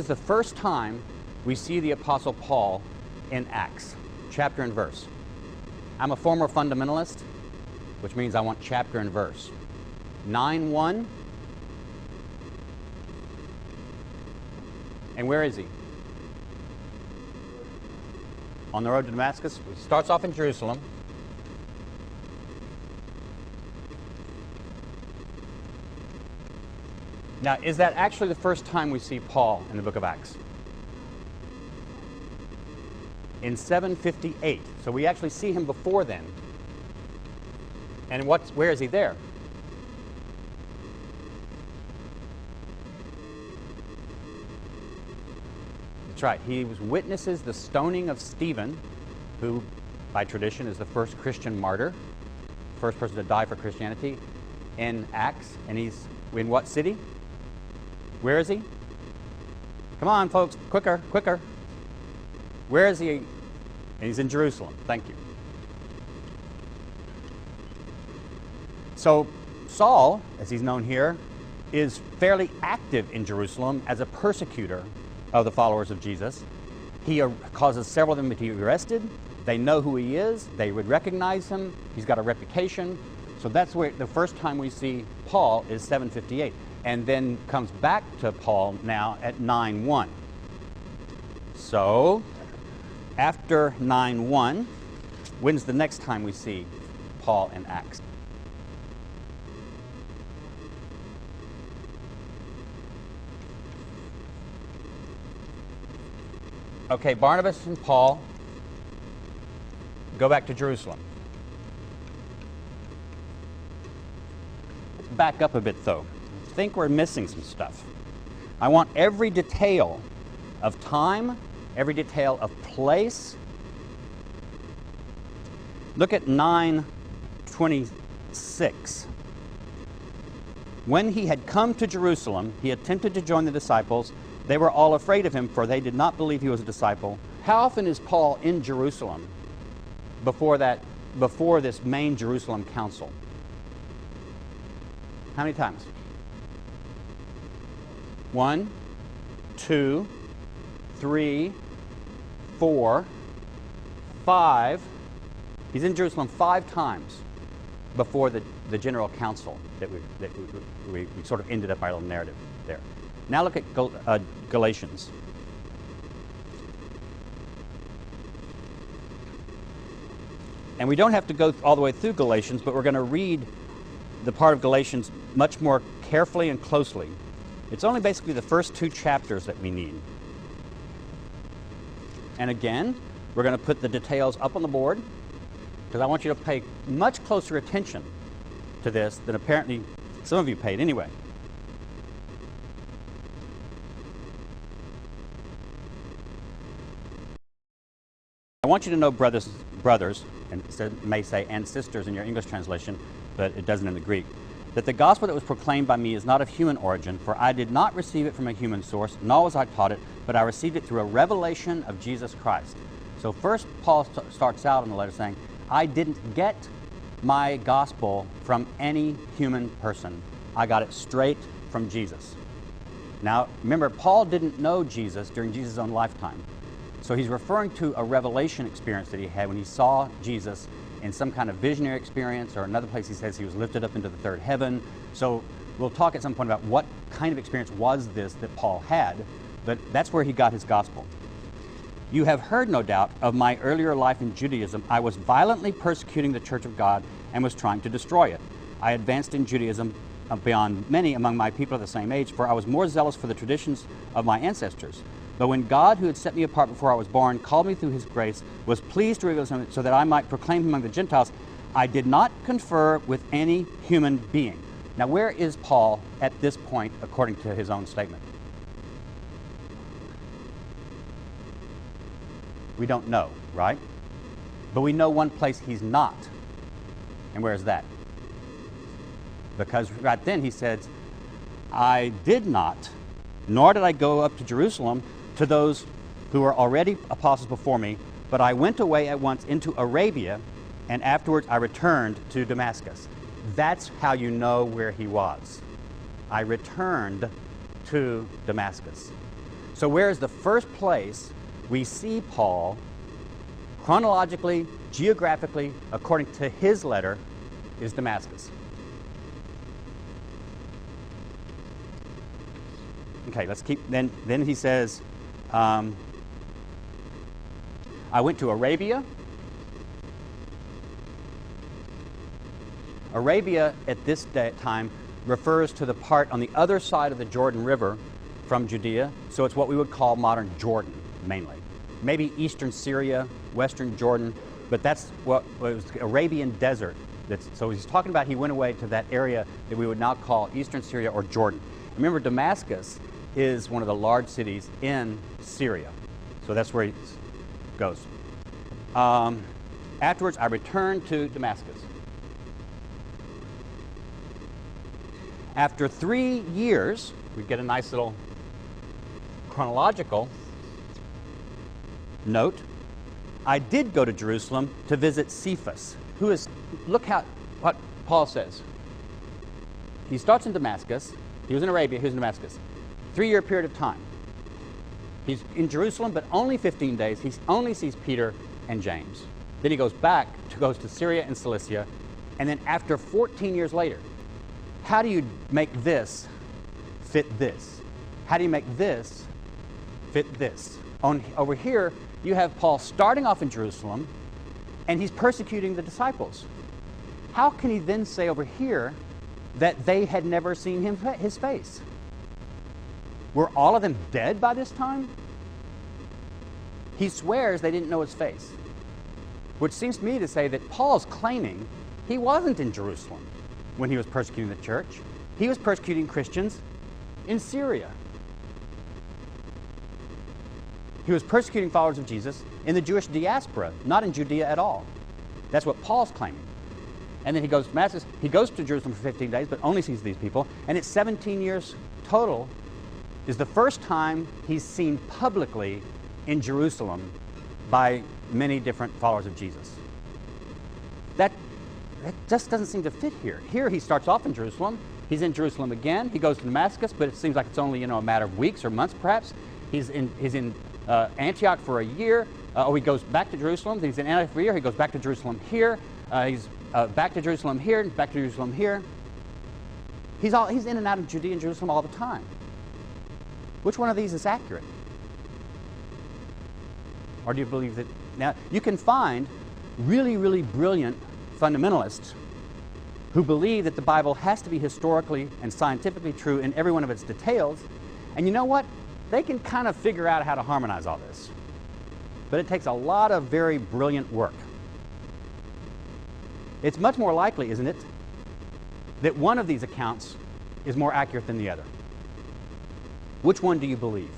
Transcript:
the first time we see the Apostle Paul in Acts, chapter and verse? I'm a former fundamentalist, which means I want chapter and verse. 9:1. And where is he? On the road to Damascus. He starts off in Jerusalem. Now, is that actually the first time we see Paul in the book of Acts? In 758. So we actually see him before then. And where is he there? That's right. He witnesses the stoning of Stephen, who, by tradition, is the first Christian martyr, first person to die for Christianity, in Acts. And he's in what city? Where is he? Come on, folks, quicker, quicker. Where is he? And he's in Jerusalem. Thank you. So Saul, as he's known here, is fairly active in Jerusalem as a persecutor of the followers of Jesus. He causes several of them to be arrested. They know who he is. They would recognize him. He's got a reputation. So that's where the first time we see Paul is 758. And then comes back to Paul now at 9:1. So after 9:1, when's the next time we see Paul in Acts? Okay, Barnabas and Paul go back to Jerusalem. Let's back up a bit though. I think we're missing some stuff. I want every detail of time, every detail of place. Look at 9:26. When he had come to Jerusalem, he attempted to join the disciples. They were all afraid of him, for they did not believe he was a disciple. How often is Paul in Jerusalem before this main Jerusalem council? How many times? 1, 2, 3, 4, 5. He's in Jerusalem 5 times before the general council that we sort of ended up our little narrative there. Now look at Galatians. And we don't have to go all the way through Galatians, but we're going to read the part of Galatians much more carefully and closely. It's only basically the first 2 chapters that we need. And again, we're going to put the details up on the board because I want you to pay much closer attention to this than apparently some of you paid anyway. I want you to know, brothers, and it may say and sisters in your English translation, but it doesn't in the Greek, that the gospel that was proclaimed by me is not of human origin, for I did not receive it from a human source, nor was I taught it, but I received it through a revelation of Jesus Christ. So first, Paul starts out in the letter saying, I didn't get my gospel from any human person. I got it straight from Jesus. Now, remember, Paul didn't know Jesus during Jesus' own lifetime. So he's referring to a revelation experience that he had when he saw Jesus in some kind of visionary experience, or another place he says he was lifted up into the third heaven. So we'll talk at some point about what kind of experience was this that Paul had, but that's where he got his gospel. You have heard, no doubt, of my earlier life in Judaism. I was violently persecuting the church of God and was trying to destroy it. I advanced in Judaism beyond many among my people of the same age, for I was more zealous for the traditions of my ancestors. But when God, who had set me apart before I was born, called me through his grace, was pleased to reveal him so that I might proclaim him among the Gentiles, I did not confer with any human being. Now, where is Paul at this point, according to his own statement? We don't know, right? But we know one place he's not. And where is that? Because right then he says, I did not, nor did I go up to Jerusalem to those who were already apostles before me, but I went away at once into Arabia, and afterwards I returned to Damascus. That's how you know where he was. I returned to Damascus. So where is the first place we see Paul chronologically, geographically, according to his letter, is Damascus. Okay, let's keep, then he says, I went to Arabia. Arabia at this time refers to the part on the other side of the Jordan River from Judea, so it's what we would call modern Jordan, mainly. Maybe eastern Syria, western Jordan, but that's what was Arabian desert. So he's talking about he went away to that area that we would now call eastern Syria or Jordan. Remember, Damascus is one of the large cities in Syria, so that's where he goes. Afterwards, I returned to Damascus. After 3 years, we get a nice little chronological note. I did go to Jerusalem to visit Cephas, who is, look what Paul says. He starts in Damascus. He was in Arabia, he was in Damascus. 3-year period of time. He's in Jerusalem, but only 15 days. He only sees Peter and James. Then he goes goes to Syria and Cilicia. And then after 14 years later, how do you make this fit this? How do you make this fit this? Over here, you have Paul starting off in Jerusalem, and he's persecuting the disciples. How can he then say over here that they had never seen his face? Were all of them dead by this time? He swears they didn't know his face, which seems to me to say that Paul's claiming he wasn't in Jerusalem when he was persecuting the church. He was persecuting Christians in Syria. He was persecuting followers of Jesus in the Jewish diaspora, not in Judea at all. That's what Paul's claiming. And then he goes to Damascus. He goes to Jerusalem for 15 days, but only sees these people. And it's 17 years total is the first time he's seen publicly in Jerusalem by many different followers of Jesus. That just doesn't seem to fit here. Here he starts off in Jerusalem. He's in Jerusalem again. He goes to Damascus, but it seems like it's only a matter of weeks or months perhaps. He's in Antioch for a year. He goes back to Jerusalem. He's in Antioch for a year. He goes back to Jerusalem here. He's back to Jerusalem here, and back to Jerusalem here. He's in and out of Judea and Jerusalem all the time. Which one of these is accurate? Or do you believe that? Now, you can find really, really brilliant fundamentalists who believe that the Bible has to be historically and scientifically true in every one of its details. And you know what? They can kind of figure out how to harmonize all this. But it takes a lot of very brilliant work. It's much more likely, isn't it, that one of these accounts is more accurate than the other. Which one do you believe?